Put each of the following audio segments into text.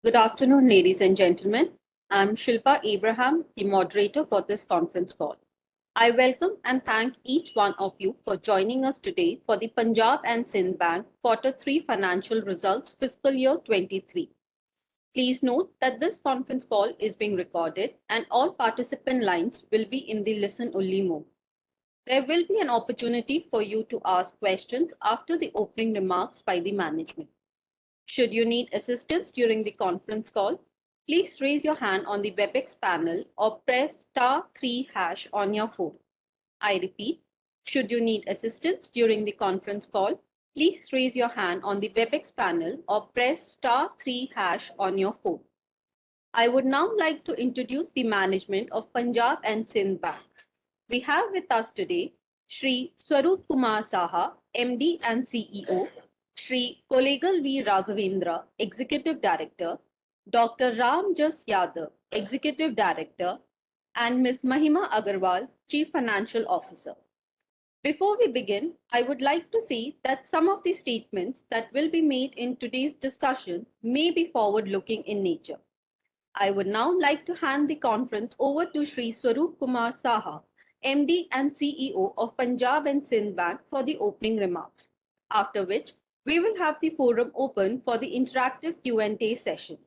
Good afternoon, ladies and gentlemen. I'm Shilpa Abraham, the moderator for this conference call. I welcome and thank each one of you for joining us today for the Punjab and Sindh Bank Q3 financial results fiscal year 23. Please note that this conference call is being recorded and all participant lines will be in the listen-only mode. There will be an opportunity for you to ask questions after the opening remarks by the management. Should you need assistance during the conference call, please raise your hand on the WebEx panel or press *3# on your phone. I repeat, should you need assistance during the conference call, please raise your hand on the WebEx panel or press *3# on your phone. I would now like to introduce the management of Punjab and Sindh Bank. We have with us today Shri Swaroop Kumar Saha, MD and CEO, Shri Kolegal V. Raghavendra, Executive Director, Dr. Ram Jas Yadav, Executive Director, and Ms. Mahima Agarwal, Chief Financial Officer. Before we begin, I would like to say that some of the statements that will be made in today's discussion may be forward-looking in nature. I would now like to hand the conference over to Shri Swaroop Kumar Saha, MD and CEO of Punjab and Sindh Bank for the opening remarks, after which we will have the forum open for the interactive Q&A session.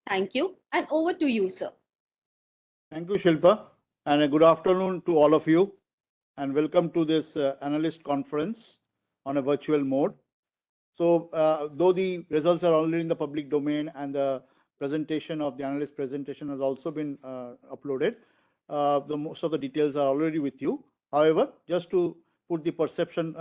Thank you, and over to you, sir. Thank you, Shilpa, and a good afternoon to all of you, and welcome to this analyst conference on a virtual mode. So, though the results are already in the public domain and the presentation of the analyst presentation has also been uploaded, most of the details are already with you. However, just to put the perspective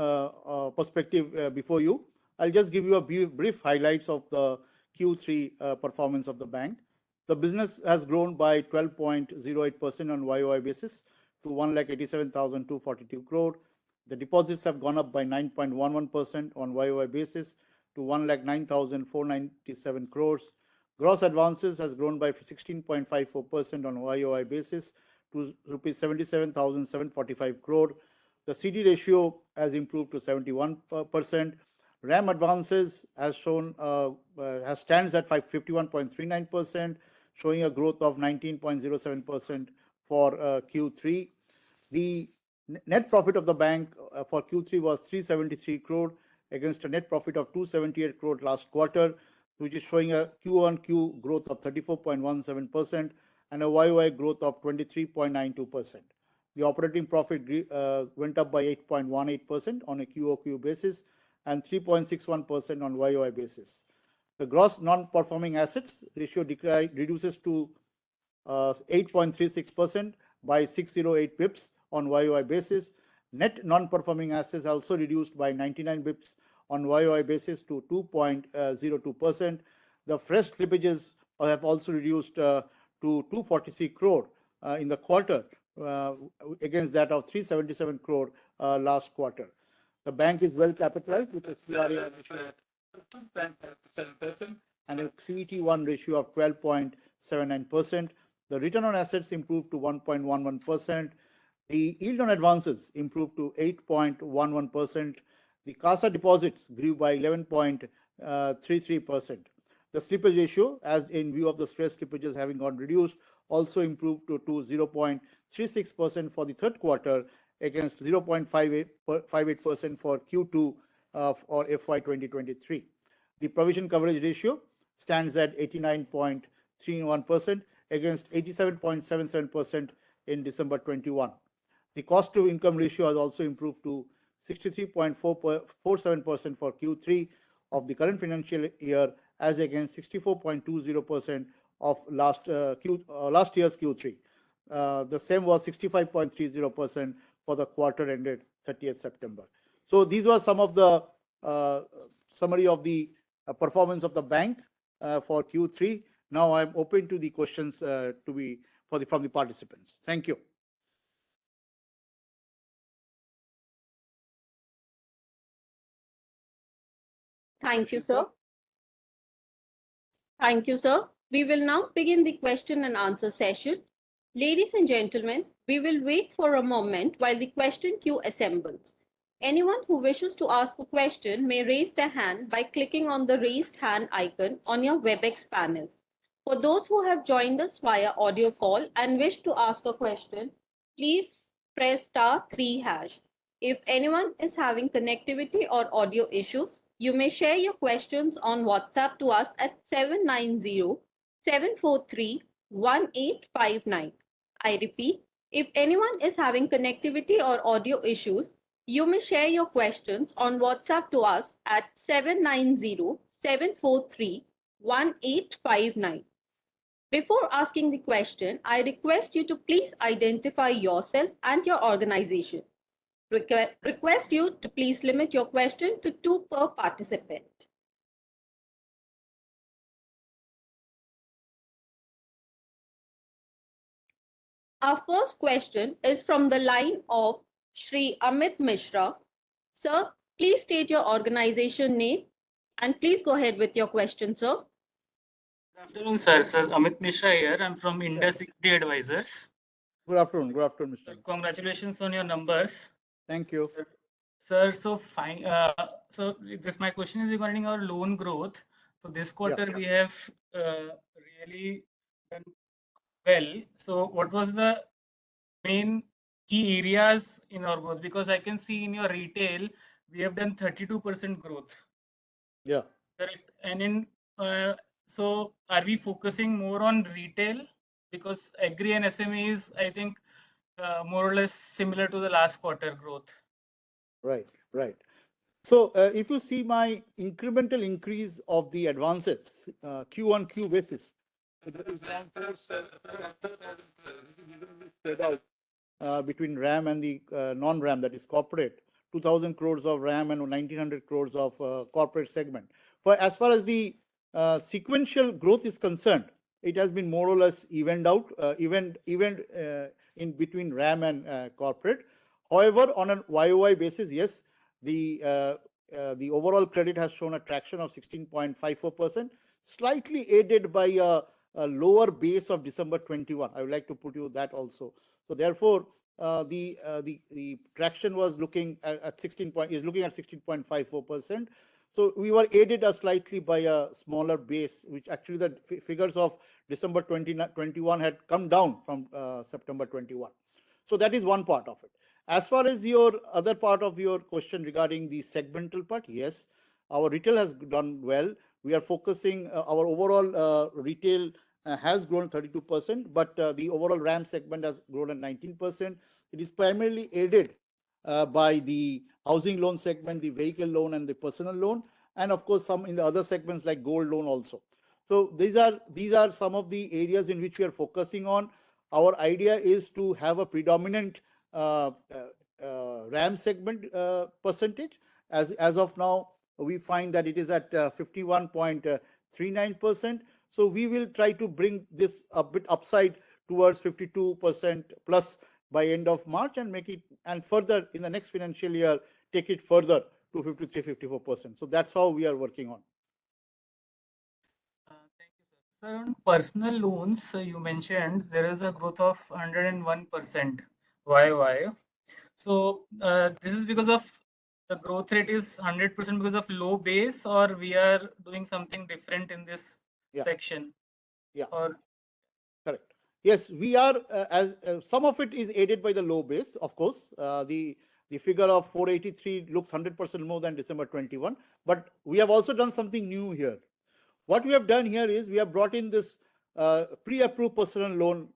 before you, I'll just give you a brief highlights of the Q3 performance of the bank. The business has grown by 12.08% on YOY basis to 1,87,242 crore. The deposits have gone up by 9.11% on YOY basis to 1,09,497 crores. Gross advances has grown by 16.54% on YOY basis to rupees 77,745 crore. The CD ratio has improved to 71%. RAM advances has stands at 51.39%, showing a growth of 19.07% for Q3. The net profit of the bank for Q3 was 373 crore against a net profit of 278 crore last quarter, which is showing a Q-on-Q growth of 34.17% and a YOY growth of 23.92%. The operating profit went up by 8.18% on a QOQ basis and 3.61% on YOY basis. The gross non-performing assets ratio reduces to 8.36% by 608 bips on YOY basis. Net non-performing assets also reduced by 99 bips on YOY basis to 2.02%. The fresh slippages have also reduced to 243 crore in the quarter against that of 377 crore last quarter. The bank is well capitalized with a CRAR ratio at 2.7% and a CET1 ratio of 12.79%. The return on assets improved to 1.11%. The yield on advances improved to 8.11%. The CASA deposits grew by 11.33%. The slippage ratio, as in view of the stress slippages having got reduced, also improved to 0.36% for the third quarter against 0.58% for Q2 or FY 2023. The provision coverage ratio stands at 89.31% against 87.77% in December 21. The cost to income ratio has also improved to 63.47% for Q3 of the current financial year as against 64.20% of last year's Q3. The same was 65.30% for the quarter ended 30th September. So these were some of the summary of the performance of the bank for Q3. Now I'm open to the questions from the participants. Thank you. Thank you, sir. Thank you, sir. We will now begin the question and answer session. Ladies and gentlemen, we will wait for a moment while the question queue assembles. Anyone who wishes to ask a question may raise their hand by clicking on the raised hand icon on your WebEx panel. For those who have joined us via audio call and wish to ask a question, please press star 3 hash. If anyone is having connectivity or audio issues, you may share your questions on WhatsApp to us at 790-743-1859. I repeat, if anyone is having connectivity or audio issues, you may share your questions on WhatsApp to us at 790-743-1859. Before asking the question, I request you to please identify yourself and your organization. Request you to please limit your question to two per participant. Our first question is from the line of Shri Amit Mishra. Sir, please state your organization name and please go ahead with your question, sir. Good afternoon, sir. Sir, Amit Mishra here. I'm from Yeah. Indus Equity Advisors. Good afternoon, Sir, Mr. congratulations on your numbers. Thank you. Sir, so fine. So this my question is regarding our loan growth. So this quarter we have really done well. So what was the main key areas in our growth? Because I can see in your retail we have done 32% growth. Yeah. Correct. And in so are we focusing more on retail? Because agri and SMEs, I think, more or less similar to the last quarter growth. Right, right. So if you see my incremental increase of the advances, Q on Q basis, spread out between RAM and the non-RAM, that is corporate, 2,000 crores of RAM and 1,900 crores of corporate segment. For as far as the sequential growth is concerned, it has been more or less evened out, even in between RAM and corporate. However, on a YOY basis, yes, the overall credit has shown a traction of 16.54%, slightly aided by a lower base of December 21. I would like to put you that also. So therefore, the traction was looking at 16.54%. So we were aided slightly by a smaller base, which actually the figures of December 2021 had come down from September 21. So that is one part of it. As far as your other part of your question regarding the segmental part, yes, our retail has done well. We are focusing, our overall retail has grown 32%, but the overall RAM segment has grown at 19%. It is primarily aided by the housing loan segment, the vehicle loan, and the personal loan, and of course some in the other segments like gold loan also. So these are some of the areas in which we are focusing on. Our idea is to have a predominant RAM segment percentage. As of now, we find that it is at 51.39%. So we will try to bring this a bit upside towards 52% plus by end of March and make it, and further in the next financial year, take it further to 53-54%. So that's how we are working on. Thank you, sir. Sir, on personal loans, you mentioned there is a growth of 101% YOY. So this is because of the growth rate is 100% because of low base, or we are doing something different in this section? Yeah. Or correct. Yes, we are, as some of it is aided by the low base, of course. The figure of 483 looks 100% more than December 21, but we have also done something new here. What we have done here is we have brought in this pre-approved personal loan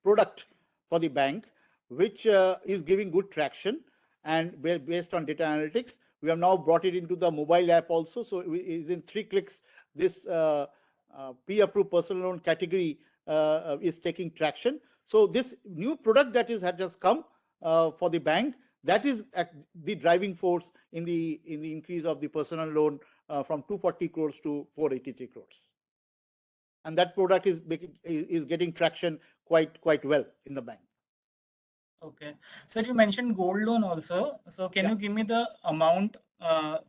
product for the bank, which is giving good traction, and based on data analytics, we have now brought it into the mobile app also. So in 3 clicks, this pre-approved personal loan category is taking traction. So this new product that has come for the bank, that is the driving force in the increase of the personal loan from 240 crores to 483 crores. And that product is getting traction quite well in the bank. okay. Sir, you mentioned gold loan also. So can you give me the amount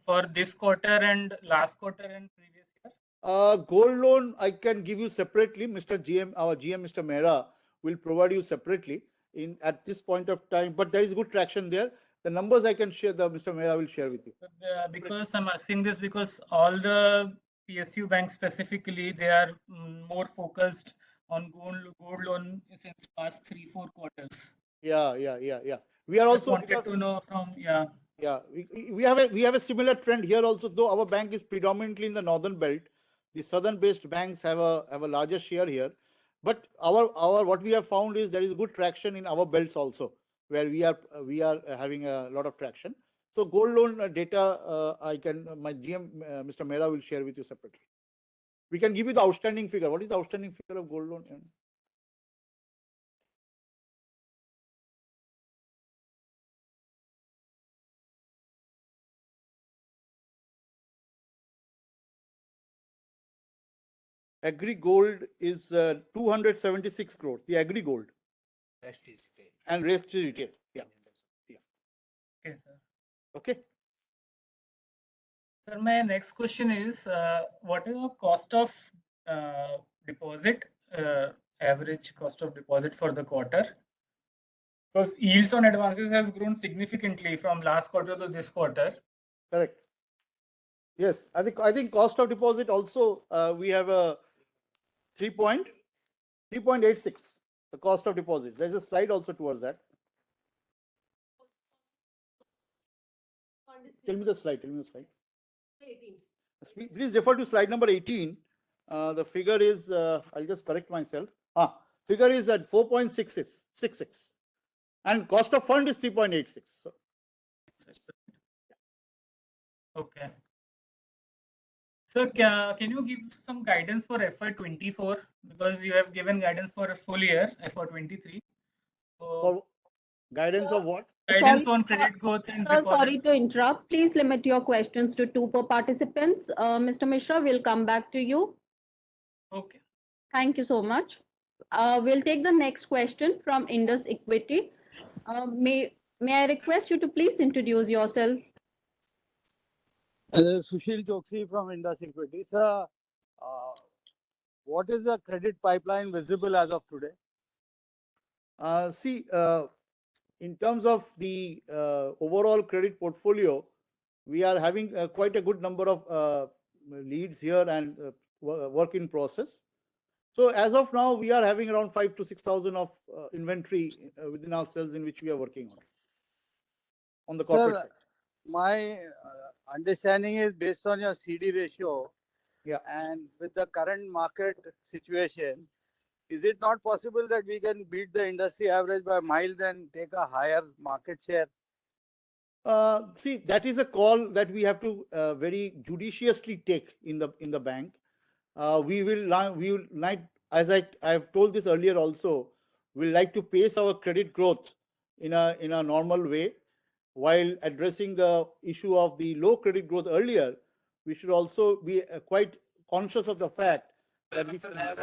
for this quarter and last quarter and previous year? Gold loan, I can give you separately. Mr. GM, our GM, Mr. Mehra, will provide you separately at this point of time. But there is good traction there. The numbers I can share, Mr. Mehra will share with you. Because I'm asking this because all the PSU banks specifically, they are more focused on gold loan since past 3-4 quarters. Yeah. We are Just also wanted to know from we have a similar trend here also. Though our bank is predominantly in the northern belt, the southern based banks have a larger share here. But our what we have found is there is good traction in our belts also, where we are having a lot of traction. So gold loan data, I can my GM Mr. Mehra will share with you separately. We can give you the outstanding figure. What is the outstanding figure of gold loan? Agri gold is 276 crores. The agri gold. Rest is retail. And rest is retail. Yeah. Okay, sir. Okay. Sir, my next question is, what is the cost of deposit, average cost of deposit for the quarter? Because yields on advances has grown significantly from last quarter to this quarter. Correct. Yes, I think cost of deposit also we have a 3.86. The cost of deposit. There's a slide also towards that. Tell me the slide. 18. Please refer to slide number 18. The figure is I'll just correct myself. Figure is at 4.66, and cost of fund is 3.86. So, okay. Sir, can you give some guidance for FY24? Because you have given guidance for a full year, FY23. So, for guidance of what? guidance on credit growth and deposit. Sorry to interrupt. Please limit your questions to 2 per participants. Mr. Mishra, we'll come back to you. Okay. Thank you so much. We'll take the next question from Indus Equity. May I request you to please introduce yourself? Sushil Choksi from Indus Equity. Sir, what is the credit pipeline visible as of today? In terms of the overall credit portfolio, we are having quite a good number of leads here and work in process. So as of now, we are having around 5,000 to 6,000 of inventory within ourselves in which we are working on the corporate side. My understanding is based on your CD ratio. Yeah. And with the current market situation, is it not possible that we can beat the industry average by miles and take a higher market share? That is a call that we have to very judiciously take in the bank. We will like, as I have told this earlier also, we like to pace our credit growth in a normal way, while addressing the issue of the low credit growth earlier. We should also be quite conscious of the fact that we should have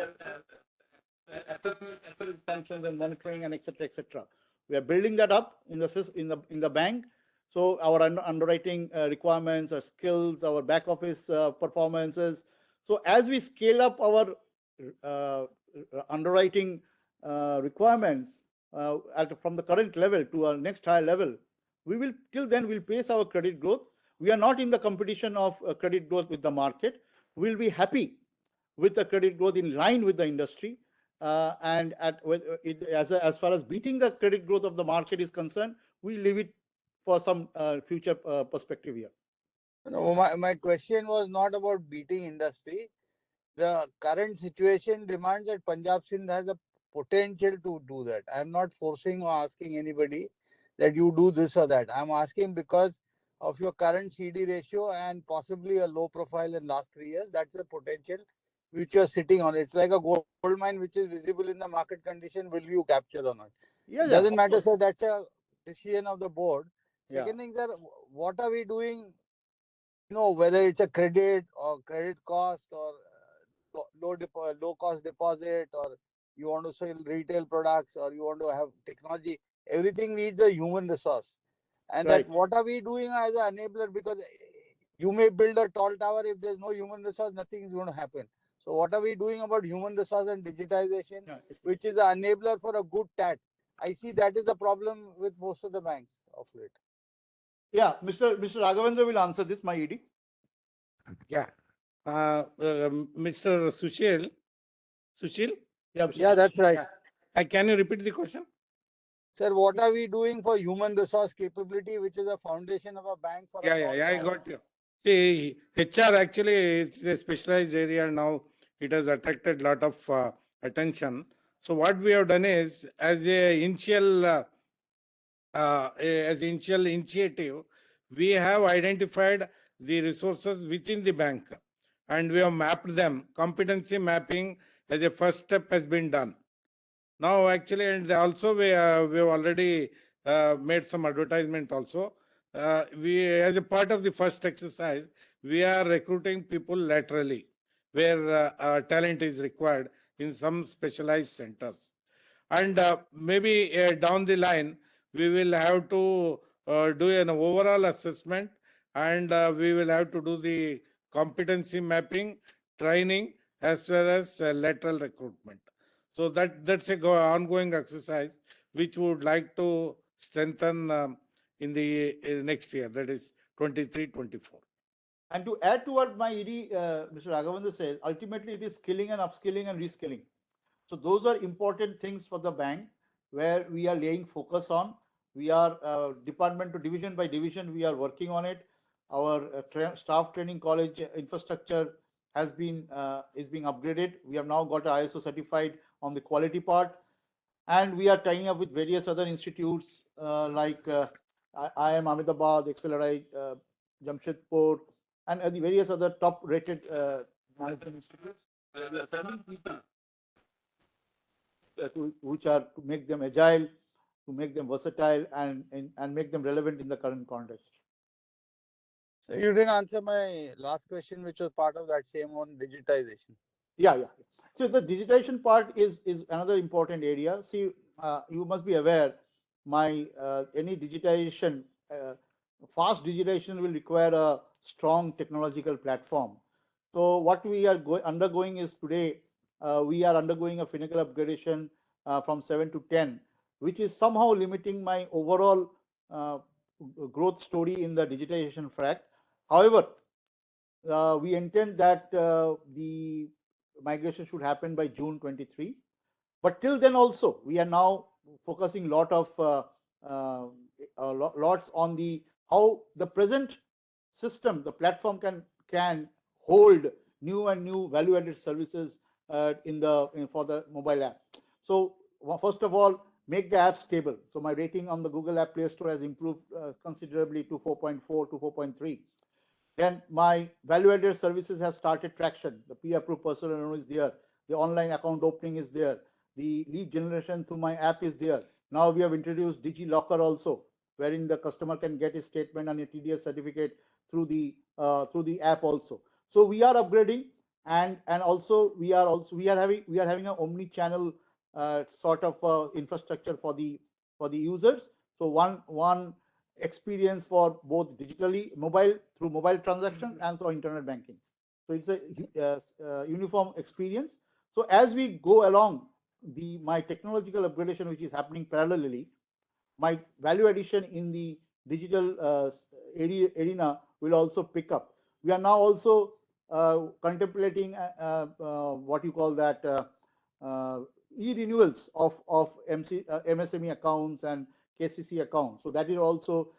sanctions and monitoring and etc. We are building that up in the bank. So our underwriting requirements, our skills, our back office performances. So as we scale up our underwriting requirements from the current level to our next higher level, till then we'll pace our credit growth. We are not in the competition of credit growth with the market. We'll be happy with the credit growth in line with the industry. And as far as beating the credit growth of the market is concerned, we leave it for some future perspective here. No, my question was not about beating industry. The current situation demands that Punjab Sindh has a potential to do that. I'm not forcing or asking anybody that you do this or that. I'm asking because of your current CD ratio and possibly a low profile in last 3 years. That's the potential which you're sitting on. It's like a gold mine which is visible in the market condition. Will you capture or not? It doesn't matter, sir. That's a decision of the board. Second thing, sir, what are we doing? Whether it's a credit or credit cost or low cost deposit, or you want to sell retail products, or you want to have technology, everything needs a human resource. And that what are we doing as an enabler? Because you may build a tall tower, if there's no human resource, nothing is going to happen. So what are we doing about human resource and digitization, which is an enabler for a good TAT? I see that is the problem with most of the banks of late. Yeah, Mr. Raghavendra will answer this, my ED. Yeah. Mr. Sushil? Yeah, Yeah, that's right. Yeah. Can you repeat the question? Sir, what are we doing for human resource capability, which is a foundation of a bank for a long I time? got you. See, HR actually is a specialized area now. It has attracted a lot of attention. So what we have done is, as initial initiative, we have identified the resources within the bank, and we have mapped them. Competency mapping as a first step has been done. Now, actually, and also we have already made some advertisement also. We, as a part of the first exercise, we are recruiting people laterally where talent is required in some specialized centers. And maybe down the line, we will have to do an overall assessment, and we will have to do the competency mapping, training, as well as lateral recruitment. So that's a ongoing exercise which we would like to strengthen in the next year, that is 23-24. And to add to what my ED, Mr. Raghavendra says, ultimately it is skilling and upskilling and reskilling. So those are important things for the bank where we are laying focus on. We are department to division by division, we are working on it. Our staff training college infrastructure has been is being upgraded. We have now got ISO certified on the quality part, and we are tying up with various other institutes like IIM Ahmedabad, Accelerate, Jamshedpur, and the various other top rated management institutes. We are sending people which are to make them agile, to make them versatile, and make them relevant in the current context. So you didn't answer my last question, which was part of that same on digitization. Yeah. So the digitization part is another important area. See, you must be aware, my any digitization, fast digitization will require a strong technological platform. So what we are undergoing is today, we are undergoing a Finacle upgradation from 7 to 10, which is somehow limiting my overall growth story in the digitization track. However, we intend that the migration should happen by June 23. But till then also, we are now focusing lots on the how the present system, the platform can hold new value-added services for the mobile app. So first of all, make the app stable. So my rating on the Google App Play Store has improved considerably to 4.4 to 4.3. Then my value-added services have started traction. The pre-approved personal loan is there. The online account opening is there. The lead generation through my app is there. Now we have introduced Digi Locker also, wherein the customer can get a statement and a TDS certificate through the app also. So we are upgrading, and also we are having an omni-channel sort of infrastructure for the users. So one experience for both digitally through mobile transactions and through internet banking. So it's a uniform experience. So as we go along, my technological upgradation, which is happening parallelly, my value addition in the digital arena will also pick up. We are now also contemplating what you call that e-renewals of MSME accounts and KCC accounts. So that will also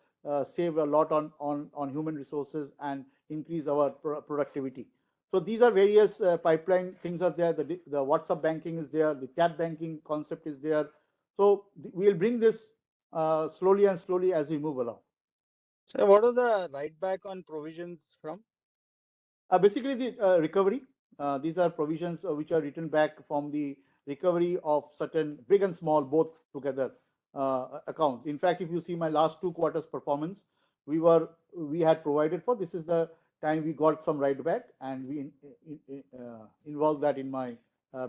save a lot on human resources and increase our productivity. So these are various pipeline things are there. The WhatsApp banking is there. The tap banking concept is there. So we'll bring this slowly as we move along. So what are the write back on provisions from? Basically, the recovery. These are provisions which are written back from the recovery of certain big and small, both together accounts. In fact, if you see my last 2 quarters performance, we had provided for. This is the time we got some write back, and we involved that in my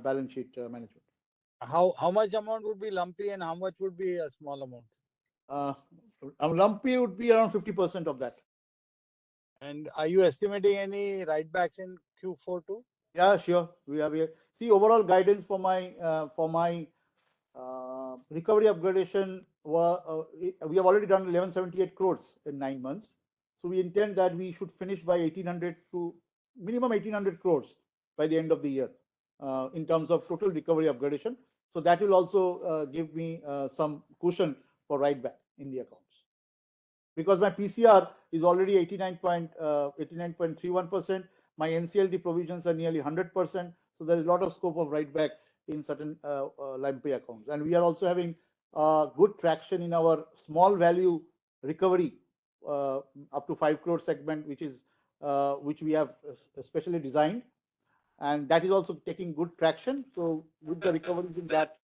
balance sheet management. How much amount would be lumpy and how much would be a small amount? Lumpy would be around 50% of that. And are you estimating any write backs in Q4 too? Yeah, sure. We see overall guidance for my recovery upgradation we have already done 1178 crores in 9 months. So we intend that we should finish by 1800 to minimum 1800 crores by the end of the year in terms of total recovery upgradation. So that will also give me some cushion for write back in the accounts. Because my PCR is already 89.31%, my NCLT provisions are nearly 100%. So there is a lot of scope of write back in certain LimePay accounts. And we are also having good traction in our small value recovery up to 5 crore segment, which we have specially designed, and that is also taking good traction. So with the recoveries in that.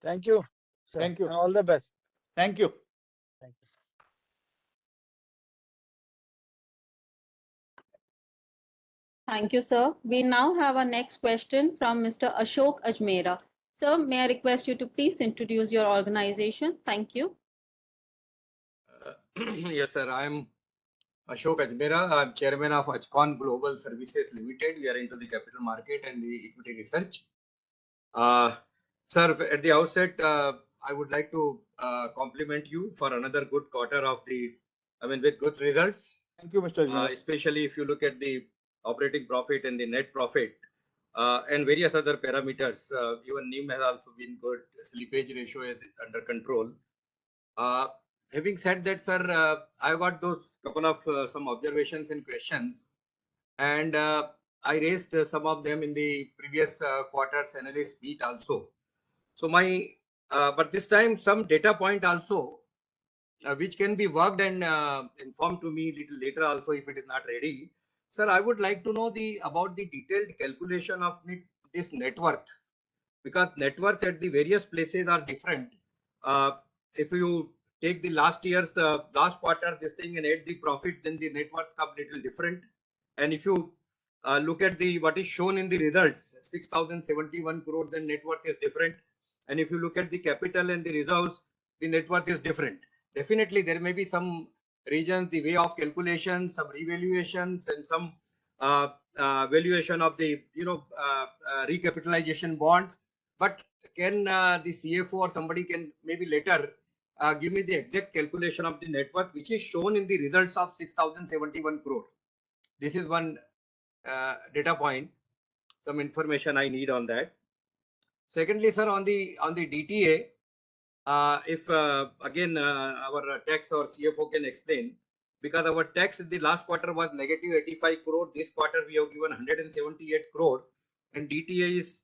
Thank you, sir. Thank you. And all the best. Thank you. Thank you. Thank you, sir. We now have our next question from Mr. Ashok Ajmera. Sir, may I request you to please introduce your organization? Thank you. Yes, sir. I'm Ashok Ajmera. I'm chairman of Ajcon Global Services Limited. We are into the capital market and the equity research. Sir, at the outset, I would like to compliment you for another good quarter with good results. Thank you, Mr. Ajmera. Especially if you look at the operating profit and the net profit and various other parameters. Even NIM has also been good. Slippage ratio is under control. Having said that, sir, I got those couple of some observations and questions, and I raised some of them in the previous quarter's analyst meet also. So but this time some data point also, which can be worked and informed to me little later also if it is not ready. Sir, I would like to know about the detailed calculation of this net worth, because net worth at the various places are different. If you take the last year's last quarter this thing and add the profit, then the net worth comes little different. And if you look at what is shown in the results, 6,071 crores, then net worth is different. And if you look at the capital and the reserves, the net worth is different. Definitely there may be some regions, the way of calculation, some revaluations and some valuation of the recapitalization bonds. But can the CFO or somebody can maybe later give me the exact calculation of the net worth which is shown in the results of 6,071 crore. This is one data point, some information I need on that. Secondly, sir, on the DTA, if again our tax or CFO can explain, because our tax in the last quarter was negative 85 crore. This quarter we have given 178 crore, and DTA is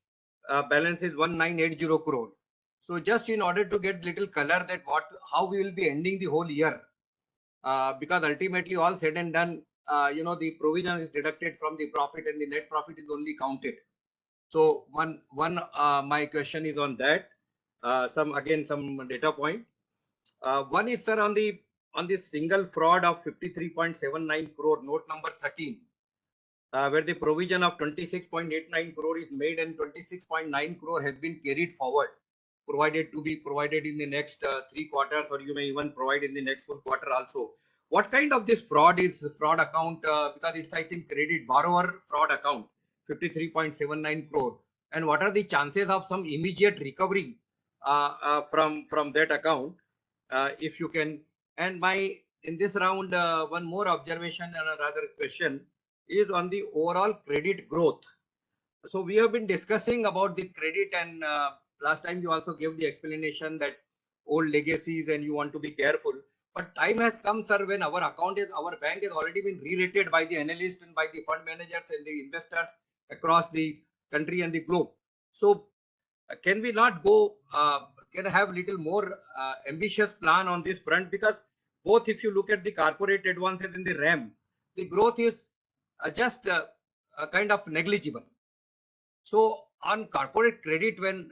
balance is 1980 crore. So just in order to get little color that how we will be ending the whole year, because ultimately all said and done, the provision is deducted from the profit and the net profit is only counted. So my question is on that. Some data point. One is, sir, on this single fraud of 53.79 crore, note number 13, where the provision of 26.89 crore is made and 26.9 crore has been carried forward, to be provided in the next 3 quarters, or you may even provide in the next 1 quarter also. What kind of this fraud is fraud account? Because it's, I think, credit borrower fraud account, 53.79 crore. And what are the chances of some immediate recovery from that account, if you can? And in this round, one more observation and another question is on the overall credit growth. So we have been discussing about the credit, and last time you also gave the explanation that old legacies and you want to be careful. But time has come, sir, when our bank has already been re-rated by the analysts and by the fund managers and the investors across the country and the globe. So can we not go, can have little more ambitious plan on this front? Because both, if you look at the corporate advances in the RAM, the growth is just kind of negligible. So on corporate credit, when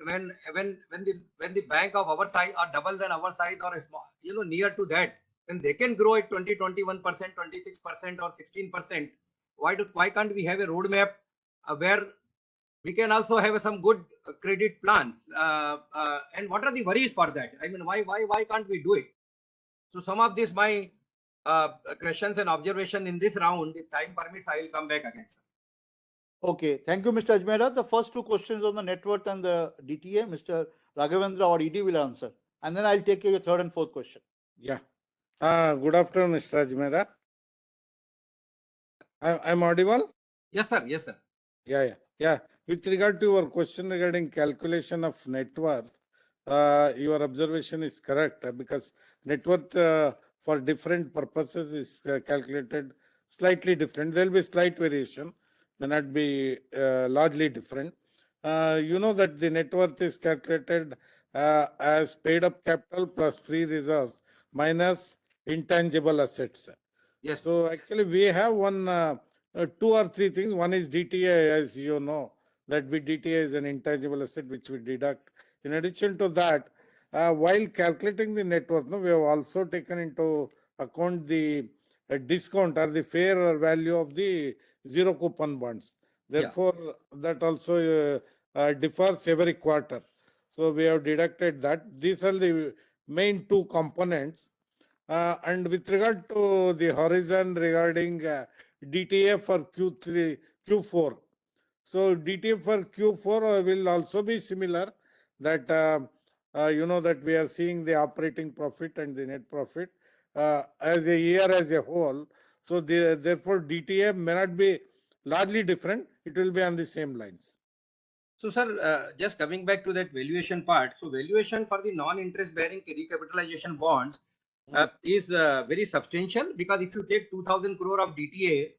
the bank of our size or double than our size or small, near to that, when they can grow at 20, 21%, 26% or 16%, why can't we have a roadmap where we can also have some good credit plans? And what are the worries for that? I mean, why can't we do it? So some of these my questions and observation in this round, if time permits, I will come back again, sir. Okay, thank you, Mr. Ajmera. The first two questions on the net worth and the DTA, Mr. Raghavendra or ED will answer. And then I'll take your third and fourth question. Yeah. Good afternoon, Mr. Ajmera. I'm audible? Yes, sir. Yes, sir. Yeah. With regard to your question regarding calculation of net worth, your observation is correct because net worth for different purposes is calculated slightly different. There will be slight variation, may not be largely different. You know that the net worth is calculated as paid up capital plus free reserves minus intangible assets. Yes. So actually we have two or three things. One is DTA, as you know, that DTA is an intangible asset which we deduct. In addition to that, while calculating the net worth, no, we have also taken into account the discount or the fair value of the zero coupon bonds. Therefore, that also differs every quarter. So we have deducted that. These are the main two components. And with regard to the horizon regarding DTA for Q3, Q4. So DTA for Q4 will also be similar that you know that we are seeing the operating profit and the net profit as a year as a whole. So therefore DTA may not be largely different. It will be on the same lines. So, sir, just coming back to that valuation part. So, valuation for the non-interest bearing recapitalization bonds is very substantial because if you take 2,000 crore of DTA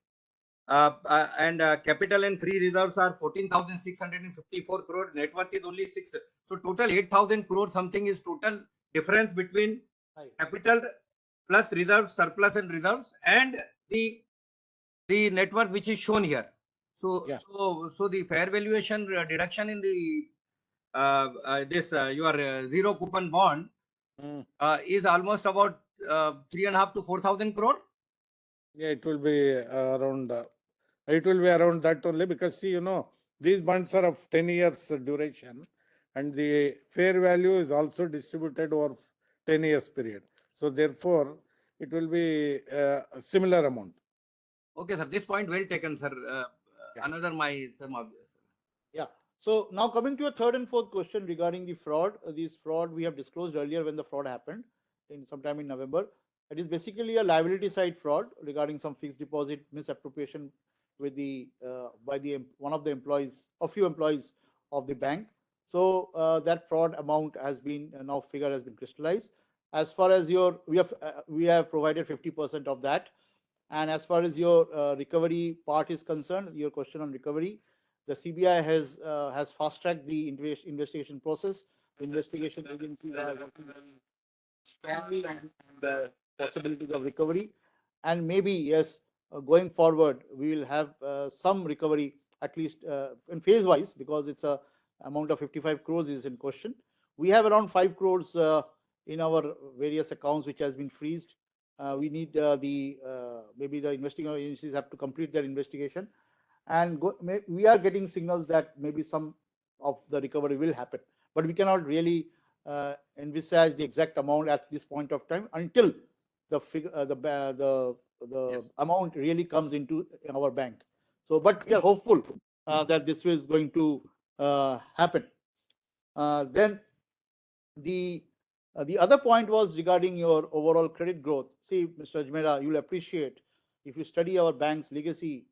and capital and free reserves are 14,654 crore, net worth is only 6. So, total 8,000 crore something is total difference between capital plus reserves, surplus and reserves and the net worth which is shown here. So, so the fair valuation deduction in the your zero coupon bond is almost about 3.5 to 4,000 crore. Yeah, it will be around. It will be around that only because see, you know, these bonds are of 10 years duration, and the fair value is also distributed over 10 years period. So therefore, it will be a similar amount. Okay, sir. This point well taken, sir. Another my some of. Yeah. So now coming to a third and fourth question regarding the fraud. This fraud we have disclosed earlier when the fraud happened in sometime in November. It is basically a liability side fraud regarding some fixed deposit misappropriation with the by the one of the employees, a few employees of the bank. So that fraud amount has been now figure has been crystallized. As far as your we have provided 50% of that, and as far as your recovery part is concerned, your question on recovery, the CBI has fast tracked the investigation process. The investigation agencies are working very strongly on the possibilities of recovery, and maybe yes, going forward we will have some recovery at least in phase wise because it's a amount of 55 crores is in question. We have around 5 crores in our various accounts which has been freezed. We need maybe the investigating agencies have to complete their investigation, and we are getting signals that maybe some of the recovery will happen, but we cannot really envisage the exact amount at this point of time until the figure the amount really comes into our bank. So but we are hopeful that this is going to happen. Then the other point was regarding your overall credit growth. See, Mr. Ajmera, you'll appreciate if you study our bank's legacy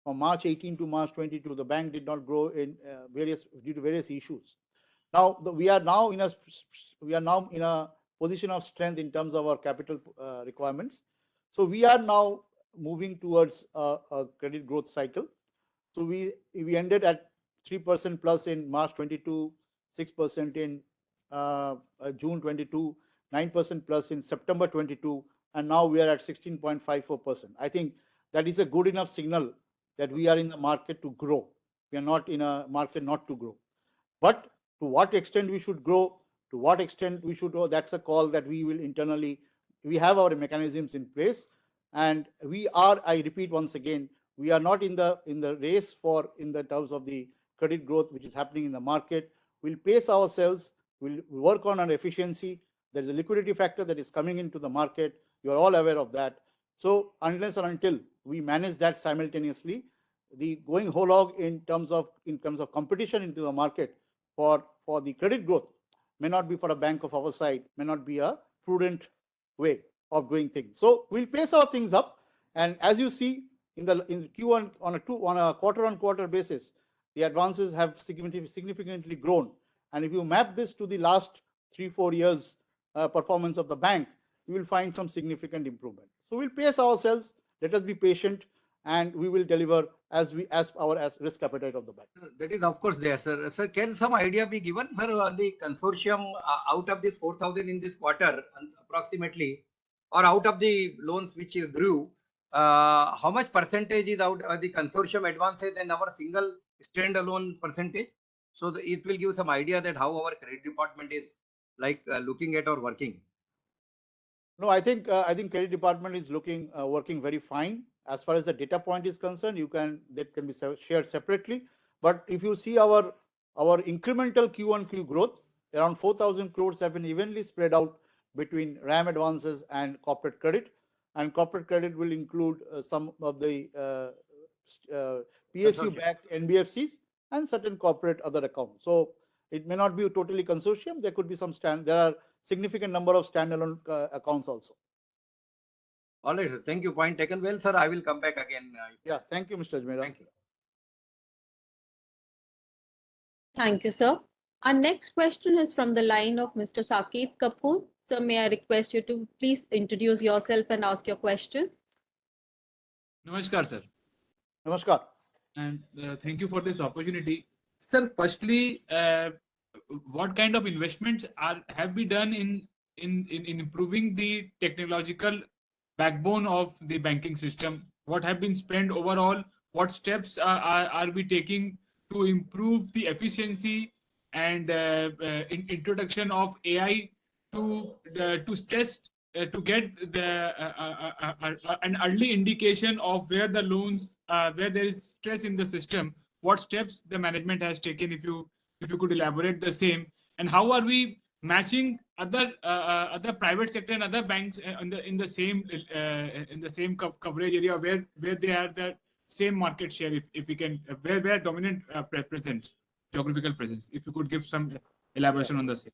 from March 18 to March 22, the bank did not grow in due to various issues. Now we are now in a position of strength in terms of our capital requirements. So we are now moving towards a credit growth cycle. So we ended at 3% plus in March 22, 6% in June 22, 9% plus in September 22, and now we are at 16.54%. I think that is a good enough signal that we are in the market to grow. We are not in a market not to grow. But to what extent we should grow, to what extent we should grow, that's a call that we will internally, we have our mechanisms in place. And we are, I repeat once again, we are not in the race for in the terms of the credit growth which is happening in the market. We'll pace ourselves, we'll work on our efficiency. There is a liquidity factor that is coming into the market. You are all aware of that. So unless and until we manage that simultaneously, the going whole hog in terms of competition into the market for the credit growth may not be for a bank of our side, may not be a prudent way of doing things. So we'll pace our things up, and as you see in Q1 on a quarter-on-quarter basis, the advances have significantly grown. And if you map this to the last 3-4 years performance of the bank, you will find some significant improvement. So we'll pace ourselves. Let us be patient, and we will deliver as our risk appetite of the bank. That is of course there, sir. Sir, can some idea be given, sir, on the consortium out of this 4,000 in this quarter, approximately, or out of the loans which grew, how much percentage is out the consortium advances and our single standalone percentage? So it will give some idea that how our credit department is like looking at or working. No, I think credit department is working very fine. As far as the data point is concerned, that can be shared separately. But if you see our incremental Q1Q growth, around 4,000 crores have been evenly spread out between RAM advances and corporate credit. And corporate credit will include some of the PSU-backed NBFCs and certain corporate other accounts. So it may not be totally consortium. There could be there are significant number of standalone accounts also. All right, sir. Thank you. Point taken. Well, sir, I will come back again. Yeah, thank you, Mr. Ajmera. Thank you. Thank you, sir. Our next question is from the line of Mr. Saket Kapoor. Sir, may I request you to please introduce yourself and ask your question? Namaskar, sir. Namaskar. And thank you for this opportunity. Sir, firstly, what kind of investments have been done in improving the technological backbone of the banking system? What have been spent overall? What steps are we taking to improve the efficiency and introduction of AI to stress to get an early indication of where the loans where there is stress in the system? What steps the management has taken? If you could elaborate the same, and how are we matching other private sector and other banks in the same coverage area where they are the same market share, if we can, where dominant presence, geographical presence. If you could give some elaboration on the same.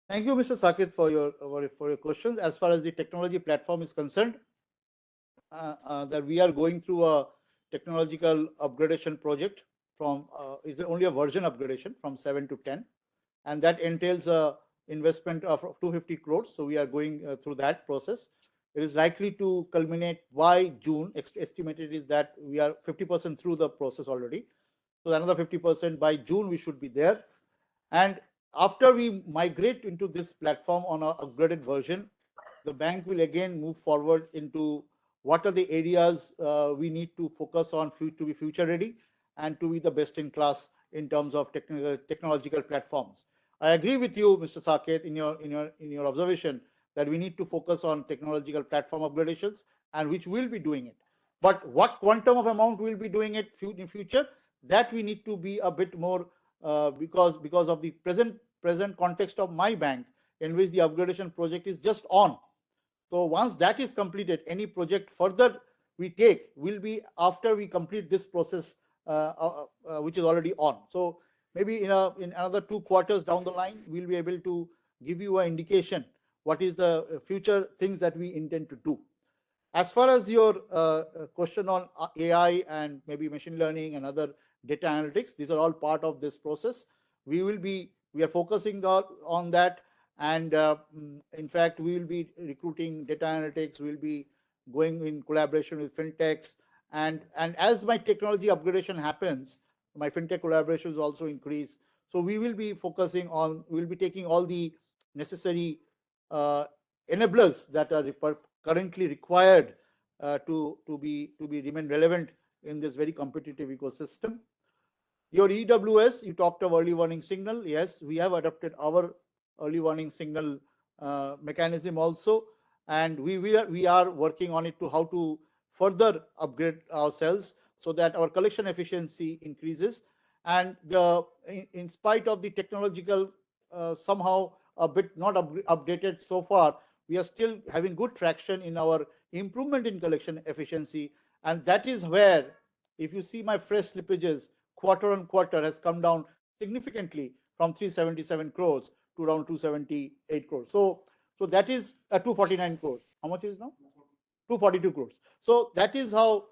Thank you, Mr. Saket, for your questions. As far as the technology platform is concerned, that we are going through a technological upgradation project from it's only a version upgradation from 7 to 10, and that entails a investment of 250 crores. So we are going through that process. It is likely to culminate by June. Estimated is that we are 50% through the process already. So another 50% by June we should be there. And after we migrate into this platform on an upgraded version, the bank will again move forward into what are the areas we need to focus on to be future ready and to be the best in class in terms of technological platforms. I agree with you, Mr. Saket, in your observation that we need to focus on technological platform upgradations, and which will be doing it. But what quantum of amount we'll be doing it in future, that we need to be a bit more because of the present context of my bank, in which the upgradation project is just on. So once that is completed, any project further we take will be after we complete this process, which is already on. So maybe in another 2 quarters down the line, we'll be able to give you an indication what is the future things that we intend to do. As far as your question on AI and maybe machine learning and other data analytics, these are all part of this process. We are focusing on that, and in fact, we will be recruiting data analytics. We'll be going in collaboration with fintechs, and as my technology upgradation happens, my fintech collaborations also increase. So we will be focusing on, we'll be taking all the necessary enablers that are currently required to remain relevant in this very competitive ecosystem. Your EWS, you talked of early warning signal. Yes, we have adopted our early warning signal mechanism also, and we are working on it to how to further upgrade ourselves so that our collection efficiency increases. And in spite of the technological somehow a bit not updated so far, we are still having good traction in our improvement in collection efficiency, and that is where if you see my fresh slippages quarter on quarter has come down significantly from 377 crores to around 278 crores. So that is 249 crores. How much is it now? 242 crores. So that is how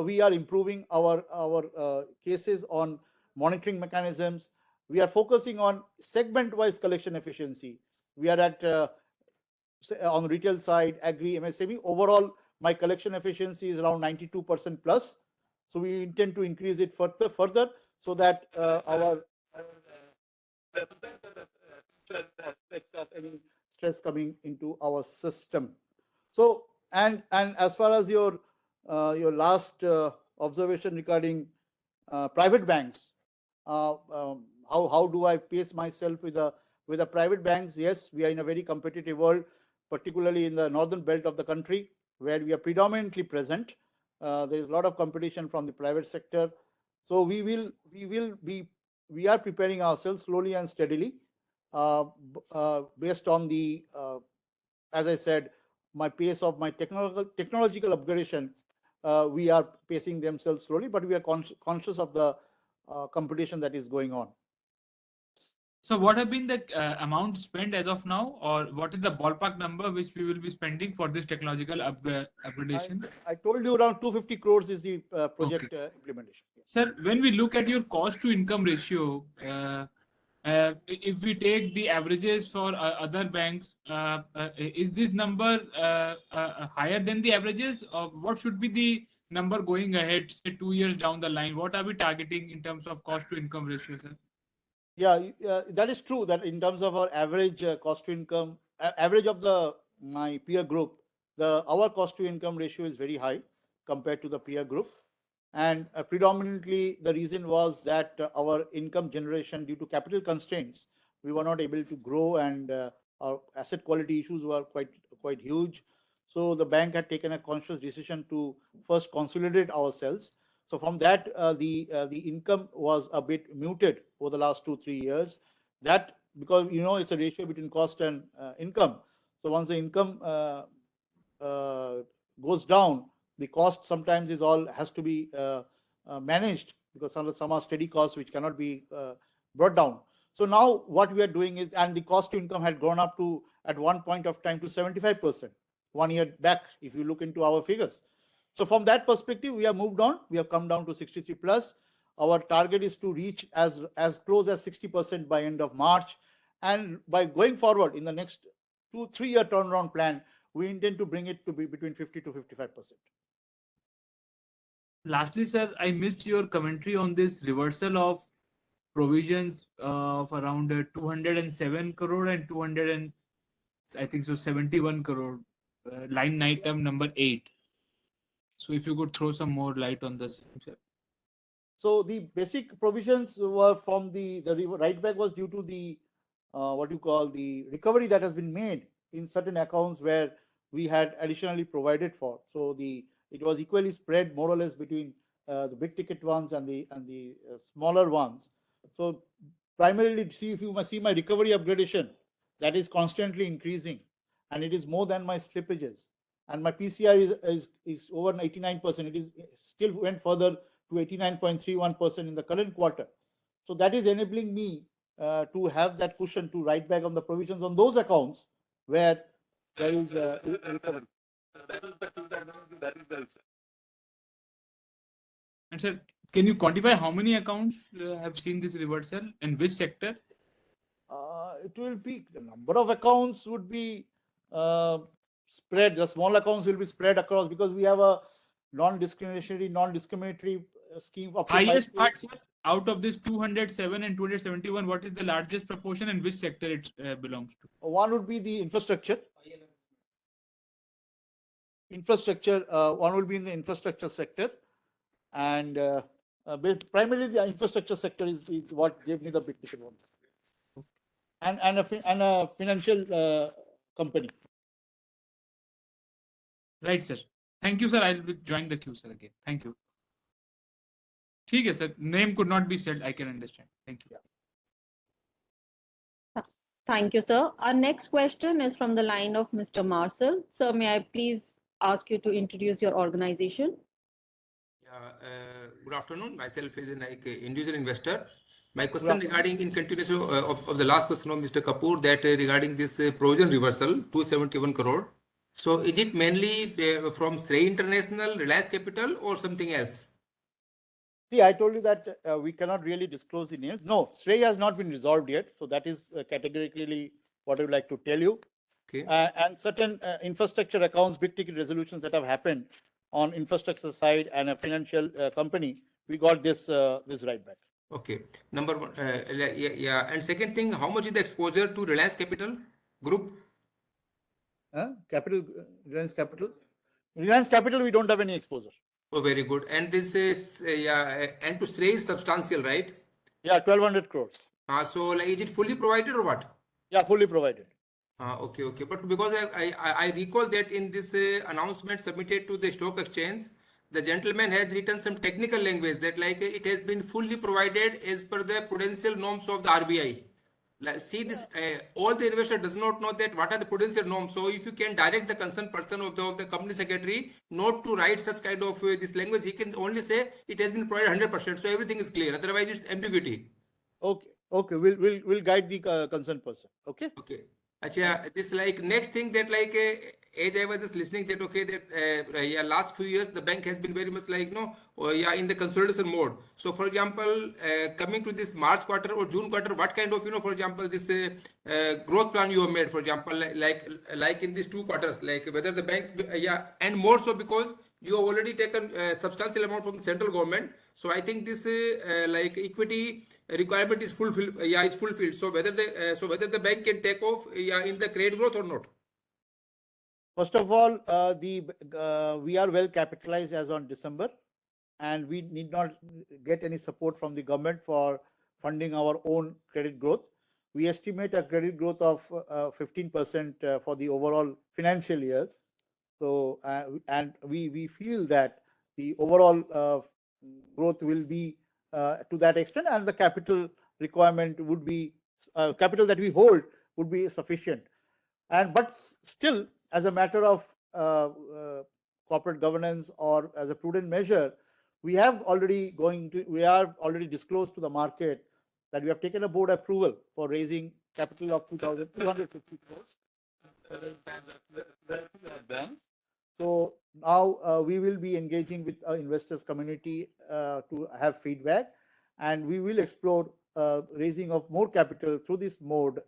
we are improving our cases on monitoring mechanisms. We are focusing on segment-wise collection efficiency. We are at on the retail side, agri, MSME. Overall, my collection efficiency is around 92% plus. So we intend to increase it further so that our any stress coming into our system. So and as far as your last observation regarding private banks, how do I pace myself with the private banks? Yes, we are in a very competitive world, particularly in the northern belt of the country, where we are predominantly present. There is a lot of competition from the private sector. So we are preparing ourselves slowly and steadily, based on the, as I said, my pace of my technological upgradation. We are pacing themselves slowly, but we are conscious of the competition that is going on. So what have been the amount spent as of now, or what is the ballpark number which we will be spending for this technological upgradation? I told you around 250 crores is the project implementation. Sir, when we look at your cost to income ratio, if we take the averages for other banks, is this number higher than the averages, or what should be the number going ahead, say 2 years down the line? What are we targeting in terms of cost to income ratio, sir? Yeah, that is true. That in terms of our average cost to income, average of my peer group, our cost to income ratio is very high compared to the peer group, and predominantly the reason was that our income generation, due to capital constraints, we were not able to grow, and our asset quality issues were quite huge. So the bank had taken a conscious decision to first consolidate ourselves. So from that, the income was a bit muted over the last 2-3 years. That because it's a ratio between cost and income. So once the income goes down, the cost sometimes has to be managed, because some are steady costs which cannot be brought down. So now what we are doing is, and the cost to income had gone up to at one point of time to 75% 1 year back, if you look into our figures. So from that perspective, we have moved on. We have come down to 63 plus. Our target is to reach as close as 60% by end of March. And by going forward in the next 2-3 year turnaround plan, we intend to bring it to be between 50 to 55%. Lastly, sir, I missed your commentary on this reversal of provisions of around 207 crore and 71 crore, line item number 8. So if you could throw some more light on this. So the basic provisions were from the write back was due to the what you call the recovery that has been made in certain accounts where we had additionally provided for. So it was equally spread more or less between the big ticket ones and the smaller ones. So primarily, if you must see my recovery upgradation, that is constantly increasing, and it is more than my slippages. And my PCR is over 89%. It is still went further to 89.31% in the current quarter. So that is enabling me to have that cushion to write back on the provisions on those accounts where there is a recovery. And sir, can you quantify how many accounts have seen this reversal and which sector? It will be, the number of accounts would be spread. The small accounts will be spread across, because we have a non-discriminatory scheme of highest part, sir, out of this 207 and 271, what is the largest proportion and which sector it belongs to? One would be the infrastructure. One would be in the infrastructure sector, and primarily the infrastructure sector is what gave me the big ticket one, and a financial company. Right, sir. Thank you, sir. I'll join the queue, sir, again. Thank you. Okay, sir. Name could not be said. I can understand. Thank you. Thank you, sir. Our next question is from the line of Mr. Marcel. Sir, may I please ask you to introduce your organization? Good afternoon. Myself is an individual investor. My Good question afternoon. regarding in continuation of the last question of Mr. Kapoor that regarding this provision reversal 271 crore. So is it mainly from Srei International, Reliance Capital or something else? See, I told you that we cannot really disclose the names. No, Srei has not been resolved yet. So that is categorically what I would like to tell you. Okay. And certain infrastructure accounts, big ticket resolutions that have happened on infrastructure side and a financial company, we got this right back. Okay. Number one, yeah. And second thing, how much is the exposure to Reliance Capital Group? Reliance Capital. Reliance Capital, we don't have any exposure. Oh, very good. And this is and to Srei is substantial, right? Yeah, 1,200 crores. So like, is it fully provided or what? Yeah, fully provided. Okay. But because I recall that in this announcement submitted to the stock exchange, the gentleman has written some technical language that like it has been fully provided as per the prudential norms of the RBI. Like, see this, all the investor does not know that what are the prudential norms. So if you can direct the concerned person of the company secretary not to write such kind of this language, he can only say it has been provided 100%. So everything is clear. Otherwise, it's ambiguity. Okay. We'll guide the concerned person. Okay. Acha, this like next thing that like as I was just listening that okay that last few years the bank has been very much like in the consolidation mode. So for example coming to this March quarter or June quarter, what kind of for example this growth plan you have made, for example like in these 2 quarters, like whether the bank and more so because you have already taken a substantial amount from the central government. So I think this like equity requirement is fulfilled. Is fulfilled. So whether the bank can take off in the credit growth or not. First of all, we are well capitalized as on December, and we need not get any support from the government for funding our own credit growth. We estimate a credit growth of 15% for the overall financial year. So, and we feel that the overall growth will be to that extent, and the capital requirement would be capital that we hold would be sufficient. But still, as a matter of corporate governance or as a prudent measure, we are already disclosed to the market that we have taken a board approval for raising capital of 2,250 crores. So now we will be engaging with our investors community to have feedback, and we will explore raising of more capital through this mode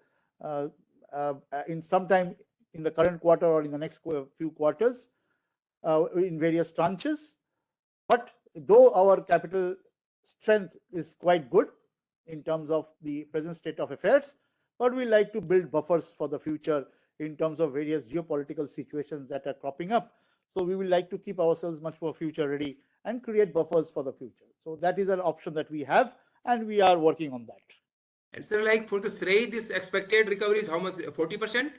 in sometime in the current quarter or in the next few quarters in various tranches. But though our capital strength is quite good in terms of the present state of affairs, but we like to build buffers for the future in terms of various geopolitical situations that are cropping up. So we will like to keep ourselves much more future ready and create buffers for the future. So that is an option that we have, and we are working on that. And so like for the Srei, this expected recovery is how much? 40%?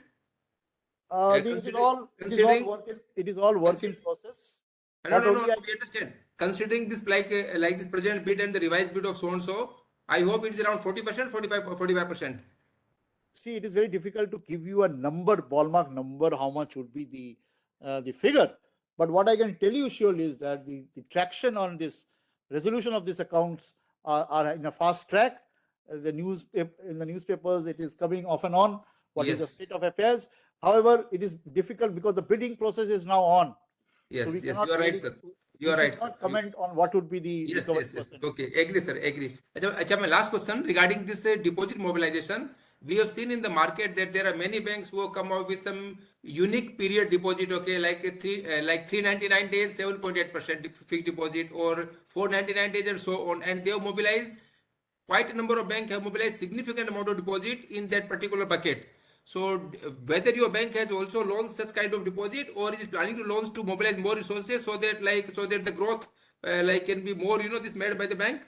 It is all work in process. No, we understand. Considering this like this present bid and the revised bid of so and so, I hope it is around 40%, 45%. See, it is very difficult to give you a number, ballpark number, how much would be the figure. But what I can tell you surely is that the traction on this resolution of these accounts are in a fast track. In the newspapers, it is coming off and on. What is the state of affairs? However, it is difficult because the bidding process is now on. Yes, you are right, sir. You are right, sir. Not comment on what would be the yes. Okay, agree, sir. Agree. My last question regarding this deposit mobilization. We have seen in the market that there are many banks who have come out with some unique period deposit. Okay, like 399 days, 7.8% fixed deposit, or 499 days, and so on. And they have mobilized. Quite a number of banks have mobilized significant amount of deposit in that particular bucket. So whether your bank has also launched such kind of deposit or is planning to launch to mobilize more resources so that the growth can be more this made by the bank.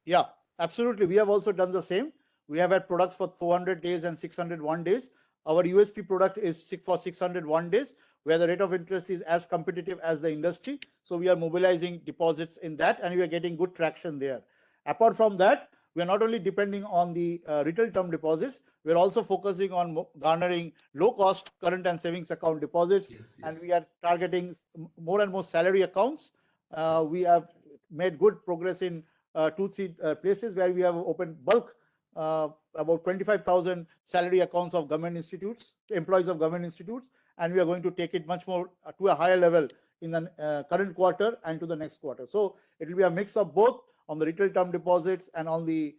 Yeah, absolutely. We have also done the same. We have had products for 400 days and 601 days. Our USP product is for 601 days, where the rate of interest is as competitive as the industry. So we are mobilizing deposits in that, and we are getting good traction there. Apart from that, we are not only depending on the retail term deposits, we are also focusing on garnering low-cost current and savings account deposits, and we are targeting more and more salary accounts. We have made good progress in 2-3 places where we have opened bulk about 25,000 salary accounts of government institutes, employees of government institutes, and we are going to take it much more to a higher level in the current quarter and to the next quarter. So it will be a mix of both on the retail term deposits and on the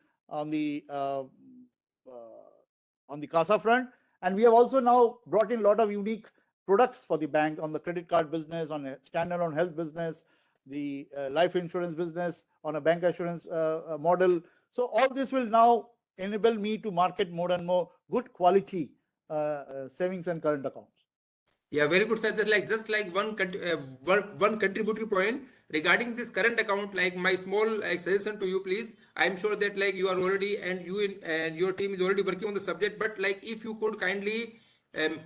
CASA front. And we have also now brought in a lot of unique products for the bank on the credit card business, on a standalone health business, the life insurance business, on a bank assurance model. So all this will now enable me to market more and more good quality savings and current accounts. Yeah, very good, sir. Just like one contributory point regarding this current account. Like my small suggestion to you, please. I'm sure that like you are already and your team is already working on the subject. But like if you could kindly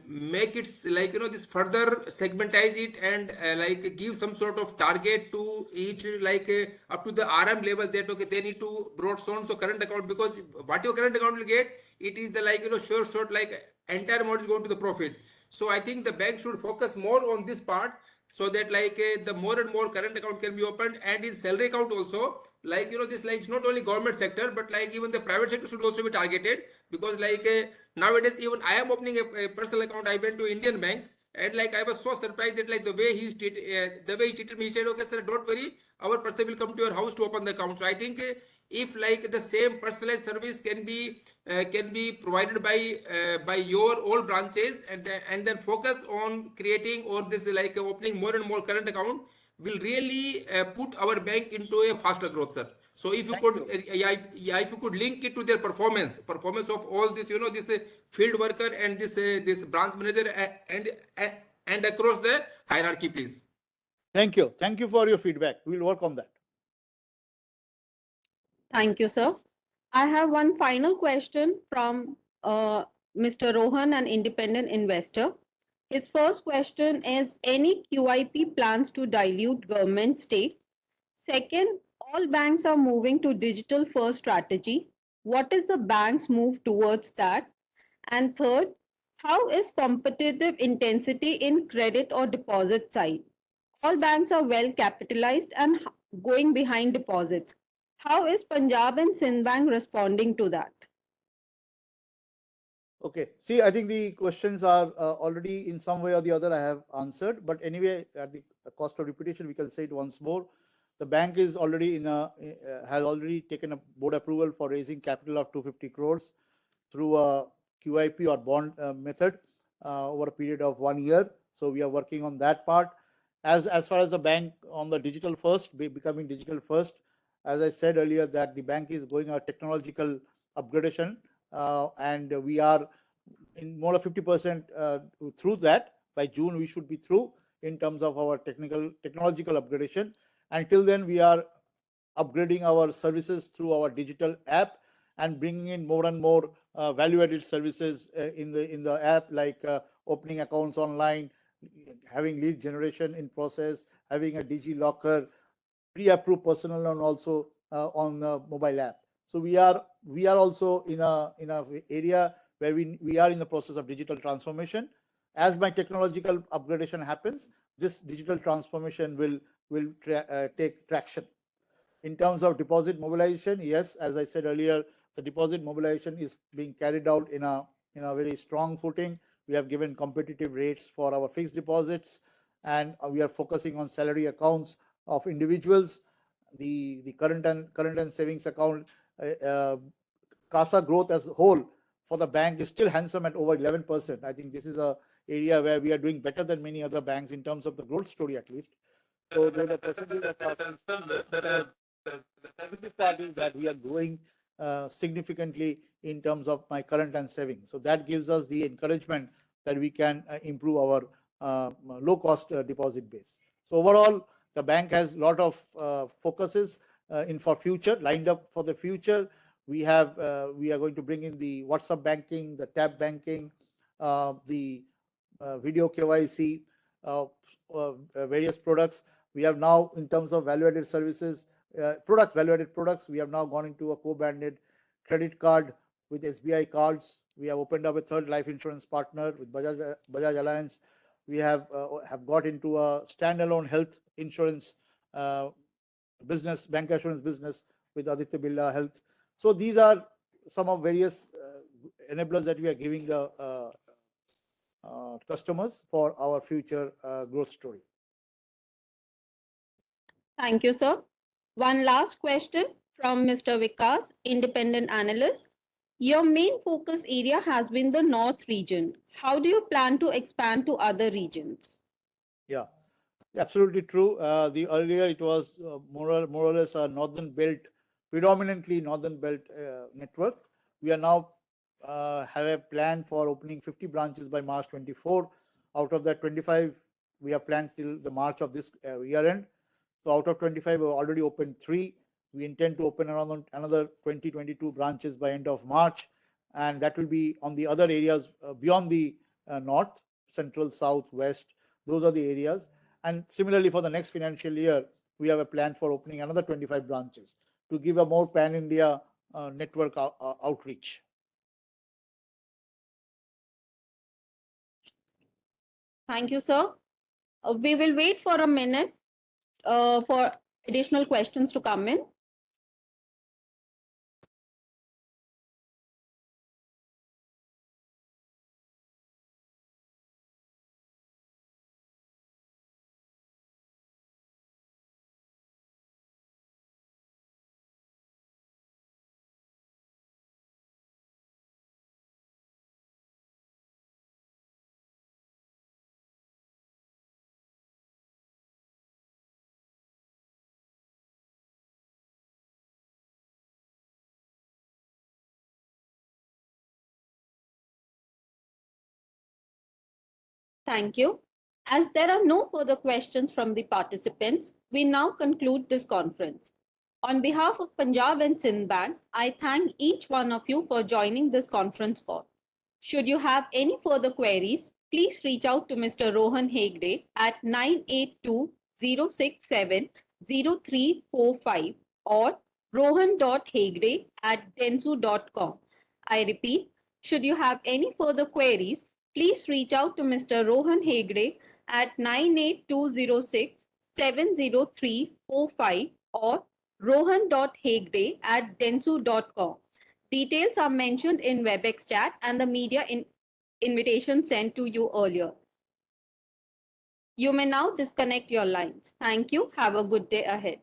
make it like this further segmentize it and like give some sort of target to each like up to the RM level that okay they need to broad so current account, because what your current account will get, it is the like short like entire amount is going to the profit. So I think the bank should focus more on this part, so that like the more and more current account can be opened, and his salary account also, like this like it's not only government sector but like even the private sector should also be targeted, because like nowadays even I am opening a personal account. I went to Indian Bank, and like I was so surprised that like the way he treated me, he said okay sir, don't worry, our person will come to your house to open the account. So I think if like the same personalized service can be provided by your all branches, and then focus on creating or this like opening more and more current account, will really put our bank into a faster growth, sir. So if you could if you could link it to their performance of all this this field worker and this branch manager and across the hierarchy, please. Thank you for your feedback. We'll work on that. Thank you, sir. I have one final question from Mr. Rohan, an independent investor. His first question is, any QIP plans to dilute government stake? Second, all banks are moving to digital first strategy. What is the bank's move towards that? And third, how is competitive intensity in credit or deposit side? All banks are well capitalized and going behind deposits. How is Punjab and Sindh Bank responding to that? Okay. See, I think the questions are already in some way or the other I have answered. But anyway, at the cost of repetition, we can say it once more. The bank is already has already taken a board approval for raising capital of 250 crores through a QIP or bond method over a period of 1 year. So we are working on that part. As far as the bank on the digital first, becoming digital first, as I said earlier, that the bank is going a technological upgradation, and we are in more than 50% through that. By June, we should be through in terms of our technological upgradation. Until then, we are upgrading our services through our digital app and bringing in more and more value-added services in the app, like opening accounts online, having lead generation in process, having a DG locker, pre-approved personal loan also on the mobile app. So we are also in a area where we are in the process of digital transformation. As my technological upgradation happens, this digital transformation will take traction. In terms of deposit mobilization, yes, as I said earlier, the deposit mobilization is being carried out in a very strong footing. We have given competitive rates for our fixed deposits, and we are focusing on salary accounts of individuals. The current and savings account CASA growth as a whole for the bank is still handsome at over 11%. I think this is a area where we are doing better than many other banks in terms of the growth story, at least. So the percentage of the part is that we are growing significantly in terms of my current and savings. So that gives us the encouragement that we can improve our low-cost deposit base. So overall, the bank has a lot of focuses lined up for the future. We are going to bring in the WhatsApp banking, the tab banking, the video KYC, various products. We have now, in terms of value-added services, value-added products, we have now gone into a co-branded credit card with SBI cards. We have opened up a third life insurance partner with Bajaj Allianz. We have got into a standalone health insurance business, bank assurance business with Aditya Birla Health. So these are some of various enablers that we are giving the customers for our future growth story. Thank you, sir. One last question from Mr. Vikas, independent analyst. Your main focus area has been the North region. How do you plan to expand to other regions? Yeah, absolutely true. The earlier it was more or less a northern belt, predominantly northern belt network. We are now have a plan for opening 50 branches by March 24. Out of that, 25 we have planned till the March of this year end. So out of 25, we've already opened 3. We intend to open around another 22 branches by end of March, and that will be on the other areas beyond the north, central, south, west. Those are the areas. And similarly, for the next financial year, we have a plan for opening another 25 branches to give a more pan-India network outreach. Thank you, sir. We will wait for a minute for additional questions to come in. Thank you. As there are no further questions from the participants, we now conclude this conference. On behalf of Punjab and Sindh Bank, I thank each one of you for joining this conference call. Should you have any further queries, please reach out to Mr. Rohan Hegde at 982-067-0345 or rohan.hegde@densu.com. I repeat, should you have any further queries, please reach out to Mr. Rohan Hegde at 98206-70345 or rohan.hegde@densu.com. Details are mentioned in WebEx chat and the media invitation sent to you earlier. You may now disconnect your lines. Thank you. Have a good day ahead.